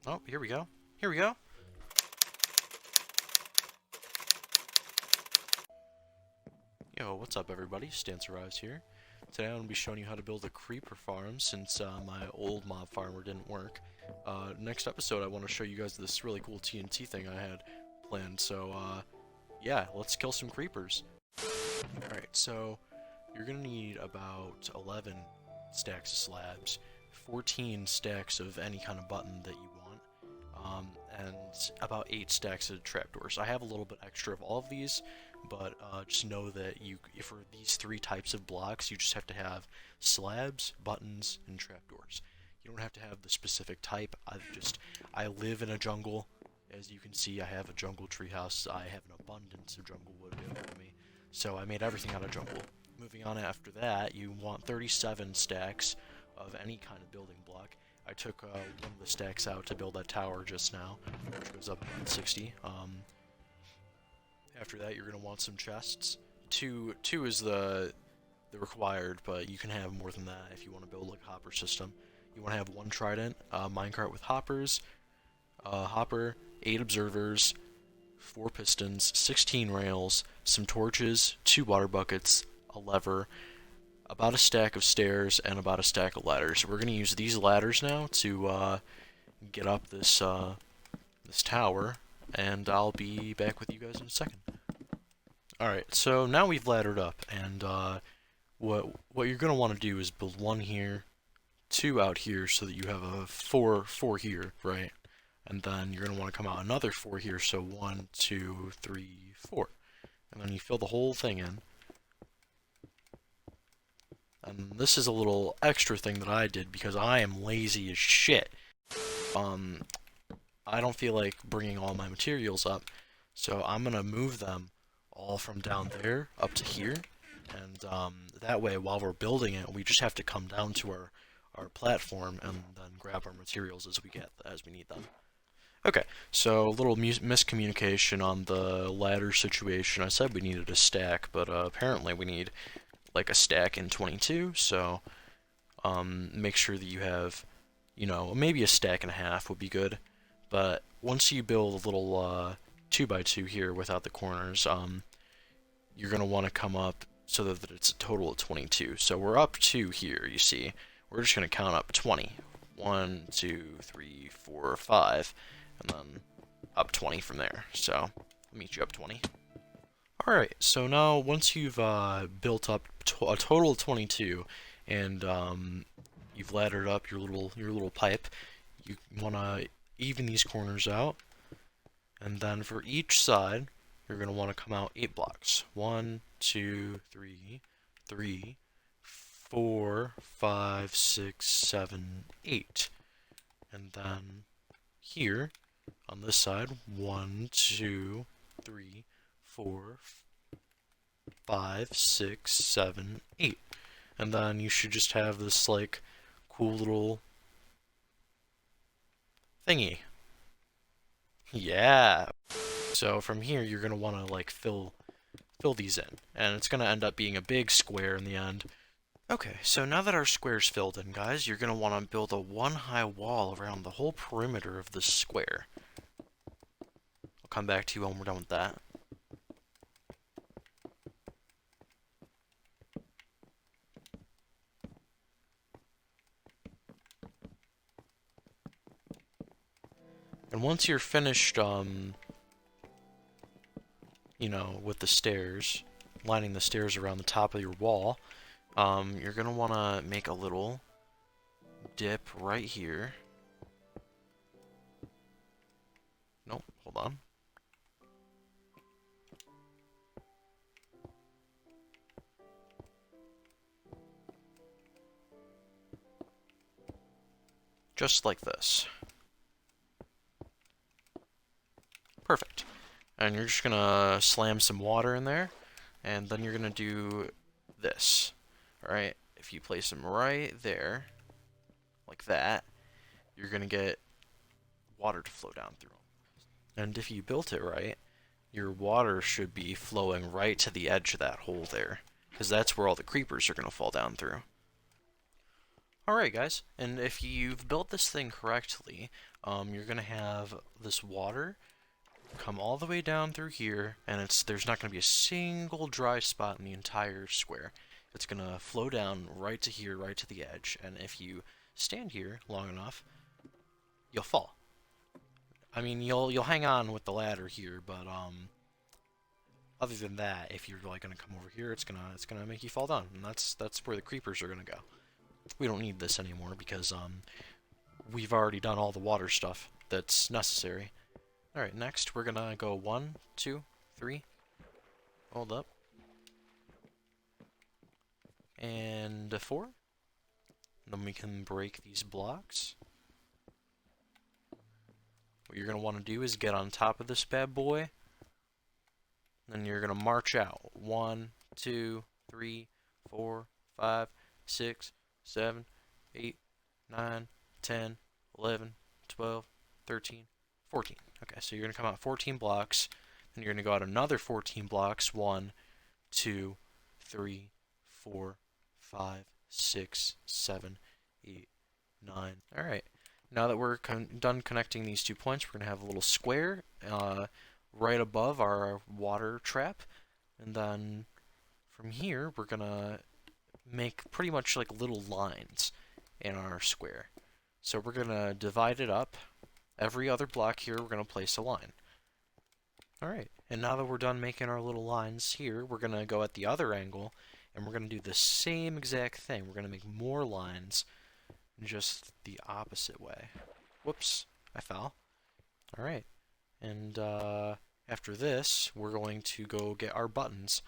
Oh, here we go. Here we go. Yo, what's up everybody? Stancerise here. Today I'm going to be showing you how to build a creeper farm since my old mob farmer didn't work. Next episode I want to show you guys this really cool TNT thing I had planned, so yeah, let's kill some creepers. Alright, so you're going to need about 11 stacks of slabs, 14 stacks of any kind of button that you want, and about 8 stacks of trapdoors. I have a little bit extra of all of these, but just know that for these 3 types of blocks, you just have to have slabs, buttons, and trapdoors. You don't have to have the specific type. I live in a jungle. As you can see, I have a jungle treehouse. I have an abundance of jungle wood available to me, so I made everything out of jungle. Moving on after that, you want 37 stacks of any kind of building block. I took one of the stacks out to build that tower just now, which goes up 60. After that, you're going to want some chests. Two is the required, but you can have more than that if you want to build like a hopper system. You want to have 1 trident, minecart with hoppers, hopper, 8 observers, 4 pistons, 16 rails, some torches, 2 water buckets, a lever, about a stack of stairs, and about a stack of ladders. We're going to use these ladders now to get up this this tower, and I'll be back with you guys in a second. Alright, so now we've laddered up, and what you're going to want to do is build 1 here, 2 out here, so that you have a 4 here, right? And then you're going to want to come out another 4 here, so 1, 2, 3, 4. And then you fill the whole thing in. And this is a little extra thing that I did because I am lazy as shit. I don't feel like bringing all my materials up, so I'm gonna move them all from down there up to here, and that way while we're building it, we just have to come down to our platform and then grab our materials as we need them. Okay, so a little miscommunication on the ladder situation. I said we needed a stack, but apparently we need like a stack in 22, so make sure that you have, you know, maybe a stack and a half would be good. But once you build a little 2x2 here without the corners, you're going to want to come up so that it's a total of 22. So we're up 2 here, you see. We're just going to count up 20. 1, 2, 3, 4, 5, and then up 20 from there. So I'll meet you up 20. Alright, so now once you've built up a total of 22, and you've laddered up your little pipe, you want to even these corners out, and then for each side, you're going to want to come out 8 blocks. 1, 2, 3, 4, 5, 6, 7, 8. And then here, on this side, 1, 2, 3, 4, 5, 6, 7, 8. And then you should just have this, like, cool little thingy. Yeah. So from here, you're going to want to, like, fill these in. And it's going to end up being a big square in the end. Okay, so now that our square's filled in, guys, you're going to want to build a 1-high wall around the whole perimeter of this square. I'll come back to you when we're done with that. And once you're finished, you know, with the stairs, lining the stairs around the top of your wall, you're going to want to make a little dip right here. Nope, hold on. Just like this. Perfect. And you're just gonna slam some water in there, and then you're gonna do this. Alright, if you place them right there, like that, you're gonna get water to flow down through them. And if you built it right, your water should be flowing right to the edge of that hole there, because that's where all the creepers are gonna fall down through. Alright guys, and if you've built this thing correctly, you're gonna have this water come all the way down through here, and there's not gonna be a single dry spot in the entire square. It's gonna flow down right to here, right to the edge, and if you stand here long enough, you'll fall. I mean, you'll hang on with the ladder here, but other than that, if you're like gonna come over here, it's gonna make you fall down, and that's where the creepers are gonna go. We don't need this anymore because we've already done all the water stuff that's necessary. Alright, next we're gonna go 1, 2, 3. Hold up. And 4. Then we can break these blocks. What you're gonna want to do is get on top of this bad boy. Then you're gonna march out. 1, 2, 3, 4, 5, 6, 7, 8, 9, 10, 11, 12, 13, 14. Okay, so you're going to come out 14 blocks, then you're going to go out another 14 blocks. 1, 2, 3, 4, 5, 6, 7, 8, 9. Alright, now that we're done connecting these 2 points, we're going to have a little square right above our water trap, and then from here we're going to make pretty much like little lines in our square. So we're going to divide it up. Every other block here, we're going to place a line. Alright, and now that we're done making our little lines here, we're going to go at the other angle, and we're going to do the same exact thing. We're going to make more lines, just the opposite way. Whoops, I fell. Alright, and after this, we're going to go get our buttons.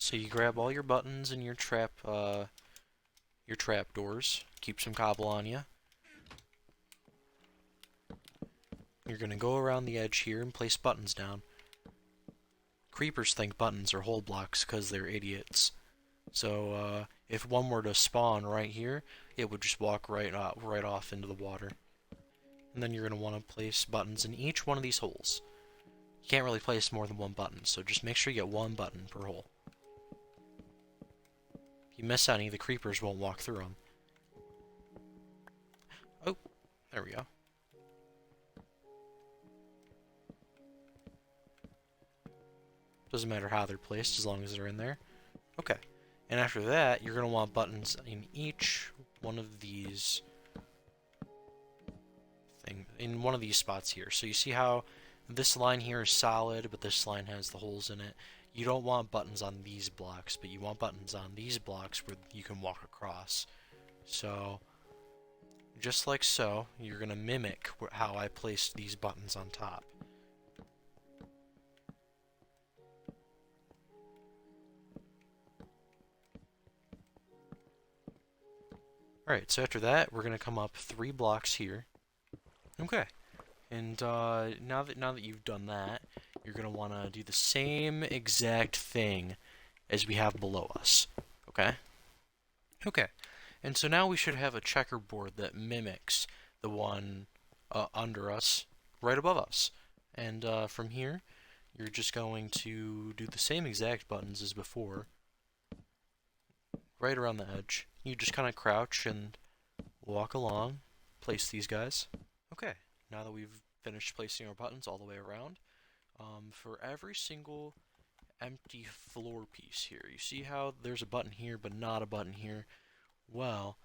So you grab all your buttons and your trapdoors. Keep some cobble on you. You're going to go around the edge here and place buttons down. Creepers think buttons are hole blocks because they're idiots. So if one were to spawn right here, it would just walk right off into the water. And then you're going to want to place buttons in each one of these holes. You can't really place more than one button, so just make sure you get one button per hole. If you miss any, the creepers won't walk through them. Oh, there we go. Doesn't matter how they're placed as long as they're in there. Okay. And after that, you're going to want buttons in each one of these in one of these spots here. So you see how this line here is solid, but this line has the holes in it. You don't want buttons on these blocks, but you want buttons on these blocks where you can walk across. So, just like so, you're going to mimic how I placed these buttons on top. Alright, so after that, we're going to come up 3 blocks here. Okay, and now that you've done that, you're going to want to do the same exact thing as we have below us. Okay? Okay, and so now we should have a checkerboard that mimics the one under us, right above us. And from here, you're just going to do the same exact buttons as before, right around the edge. You just kind of crouch and walk along, place these guys. Okay, now that we've finished placing our buttons all the way around, for every single empty floor piece here, you see how there's a button here but not a button here? Well,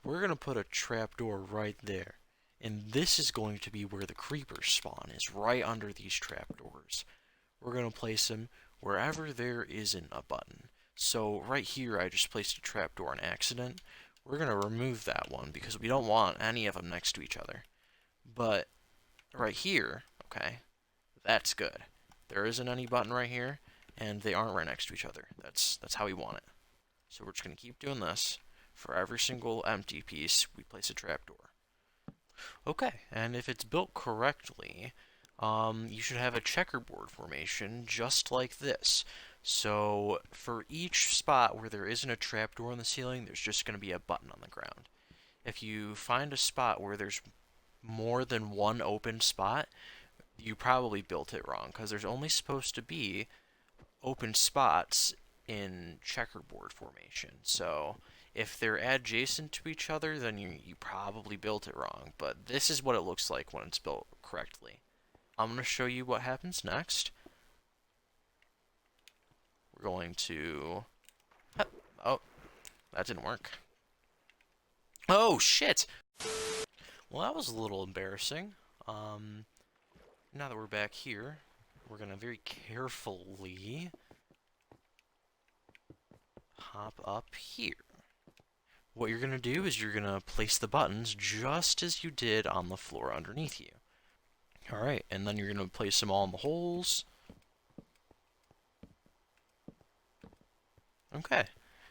we're going to put a trapdoor right there. And this is going to be where the creepers spawn, is right under these trapdoors. We're going to place them wherever there isn't a button. So right here I just placed a trapdoor on accident. We're going to remove that one because we don't want any of them next to each other. But right here, okay, that's good. There isn't any button right here, and they aren't right next to each other. That's how we want it. So we're just going to keep doing this. For every single empty piece, we place a trapdoor. Okay, and if it's built correctly, you should have a checkerboard formation just like this. So for each spot where there isn't a trapdoor in the ceiling, there's just going to be a button on the ground. If you find a spot where there's more than one open spot, you probably built it wrong, because there's only supposed to be open spots in checkerboard formation. So If they're adjacent to each other, then you probably built it wrong, but this is what it looks like when it's built correctly. I'm going to show you what happens next. We're going to... Oh, that didn't work. Oh, shit! Well, that was a little embarrassing. Now that we're back here, we're going to very carefully hop up here. What you're going to do is you're going to place the buttons just as you did on the floor underneath you. Alright, and then you're going to place them all in the holes. Okay,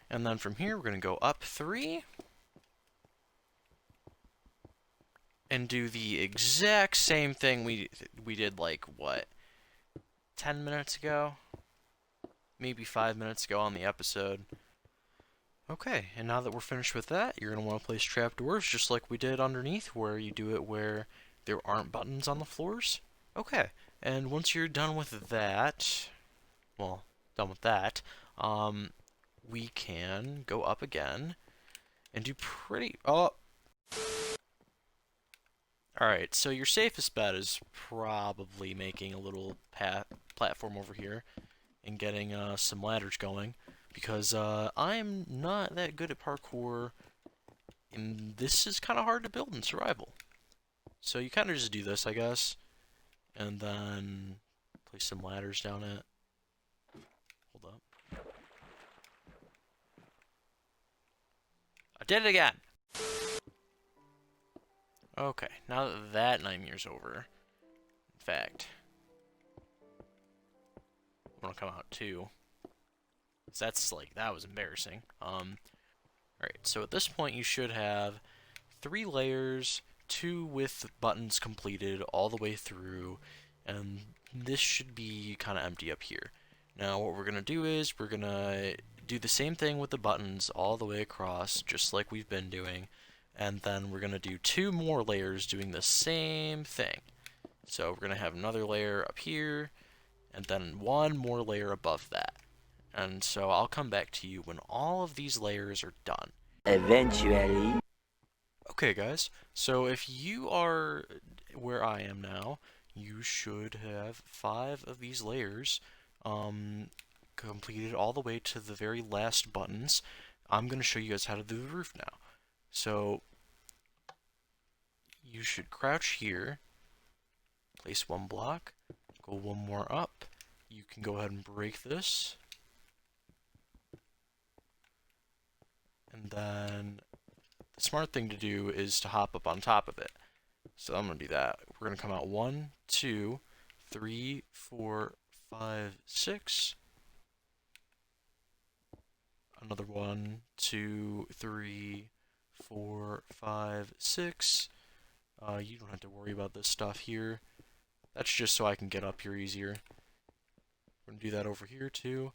and then from here we're going to go up 3. And do the exact same thing we did, like, what, 10 minutes ago? Maybe 5 minutes ago on the episode. Okay, and now that we're finished with that, you're going to want to place trapdoors just like we did underneath, where you do it where there aren't buttons on the floors. Okay, and once you're done with that, well, done with that, we can go up again and do pretty... Oh! Alright, so your safest bet is probably making a little platform over here and getting some ladders going, because I'm not that good at parkour, and this is kind of hard to build in survival. So you kind of just do this, I guess, and then place some ladders down it. Hold up. I did it again! Okay, now that that nightmare's over, in fact, I'm gonna come out too. So that's like, that was embarrassing. Alright, so at this point you should have 3 layers, 2 with buttons completed all the way through, and this should be kind of empty up here. Now what we're gonna do is, we're gonna do the same thing with the buttons all the way across, just like we've been doing. And then we're going to do 2 more layers doing the same thing. So we're going to have another layer up here, and then 1 more layer above that. And so I'll come back to you when all of these layers are done. Eventually. Okay guys, so if you are where I am now, you should have 5 of these layers completed all the way to the very last buttons. I'm going to show you guys how to do the roof now. So, you should crouch here, place 1 block, go 1 more up. You can go ahead and break this. And then, the smart thing to do is to hop up on top of it. So I'm going to do that. We're going to come out 1, 2, 3, 4, 5, 6. Another 1, 2, 3, 4, 5, 6. You don't have to worry about this stuff here. That's just so I can get up here easier. We're going to do that over here too.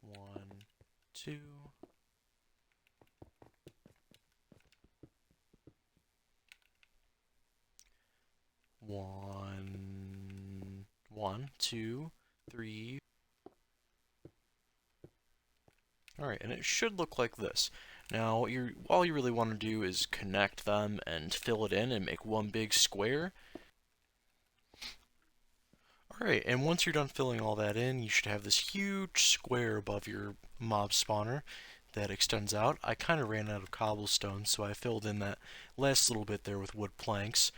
1, 2. One, 2, 3. Alright, and it should look like this. Now, all you really want to do is connect them and fill it in and make 1 big square. Alright, and once you're done filling all that in, you should have this huge square above your mob spawner that extends out. I kind of ran out of cobblestone, so I filled in that last little bit there with wood planks.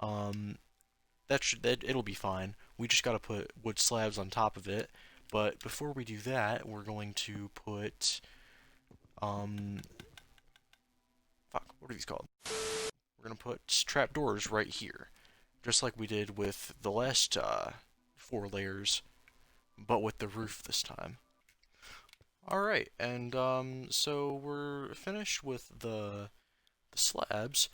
It'll be fine. We just gotta put wood slabs on top of it. But before we do that, we're going to put, fuck, what are these called? We're gonna put trapdoors right here, just like we did with the last 4 layers, but with the roof this time. Alright, and so we're finished with the slabs.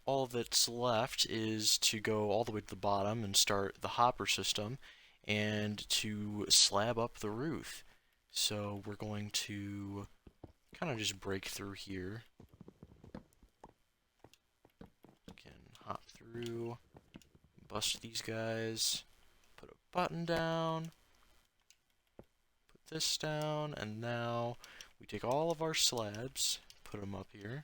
All that's left is to go all the way to the bottom and start the hopper system, and to slab up the roof. So we're going to kind of just break through here. Can hop through, bust these guys, put a button down, put this down, and now we take all of our slabs, put them up here,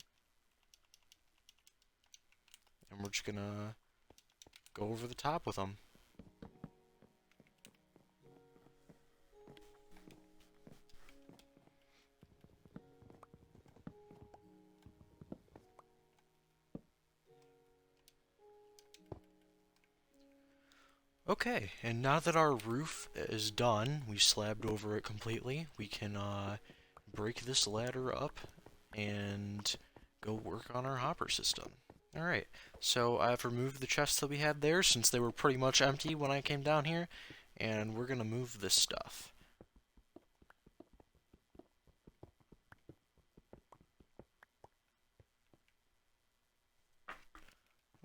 and we're just gonna go over the top with them. Okay, and now that our roof is done, we slabbed over it completely, we can break this ladder up and go work on our hopper system. Alright, so I've removed the chests that we had there since they were pretty much empty when I came down here, and we're gonna move this stuff.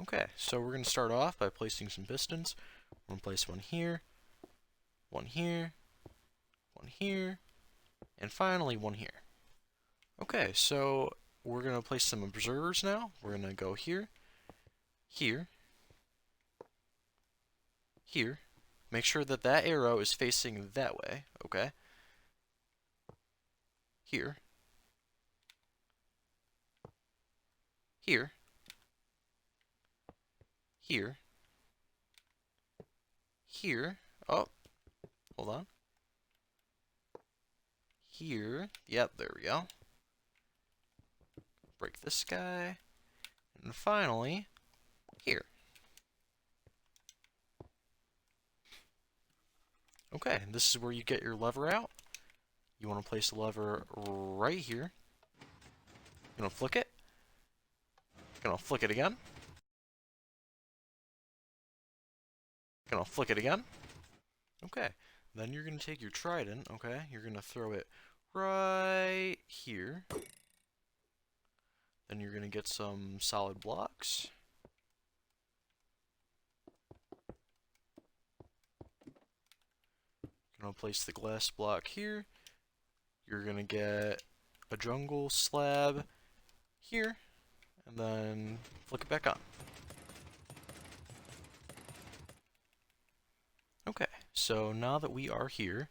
Okay, so we're gonna start off by placing some pistons. We're gonna place one here, one here, one here, and finally one here. Okay, so we're gonna place some observers now. We're gonna go here, here, here. Make sure that that arrow is facing that way, okay? Here, here, here, here. Oh, hold on. Here. Yep, there we go. Break this guy. And finally, here. Okay, this is where you get your lever out. You want to place the lever right here. You're going to flick it. You're going to flick it again. You're going to flick it again. Okay, then you're going to take your trident, okay? You're going to throw it right here. Then you're going to get some solid blocks. You're going to place the glass block here. You're going to get a jungle slab here. And then flick it back on. Okay, so now that we are here,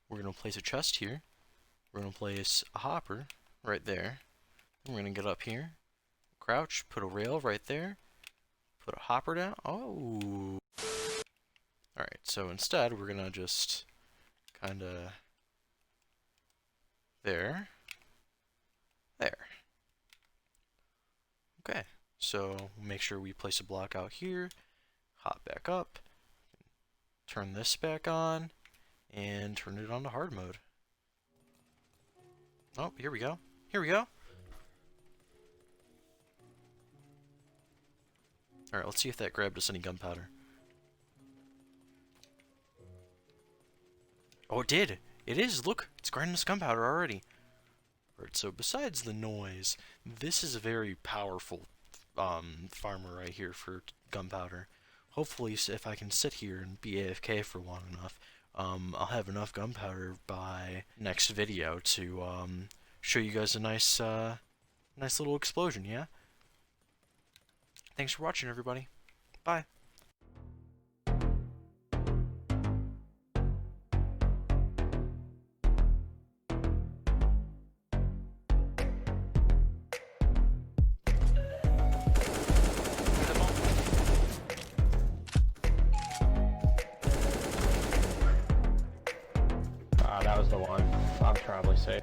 we're going to place a chest here. We're going to place a hopper right there. We're going to get up here, crouch, put a rail right there, put a hopper down. Oh! Alright, so instead we're going to just kind of there. Okay, so make sure we place a block out here, hop back up, turn this back on, and turn it on to hard mode. Oh, here we go. Here we go. Alright, let's see if that grabbed us any gunpowder. Oh, it did! It is! Look! It's grabbing us gunpowder already! Alright, so besides the noise, this is a very powerful farmer right here for gunpowder. Hopefully, if I can sit here and be AFK for long enough, I'll have enough gunpowder by next video to show you guys a nice little explosion, yeah? Thanks for watching, everybody. Bye. That was the one. I'm probably safe.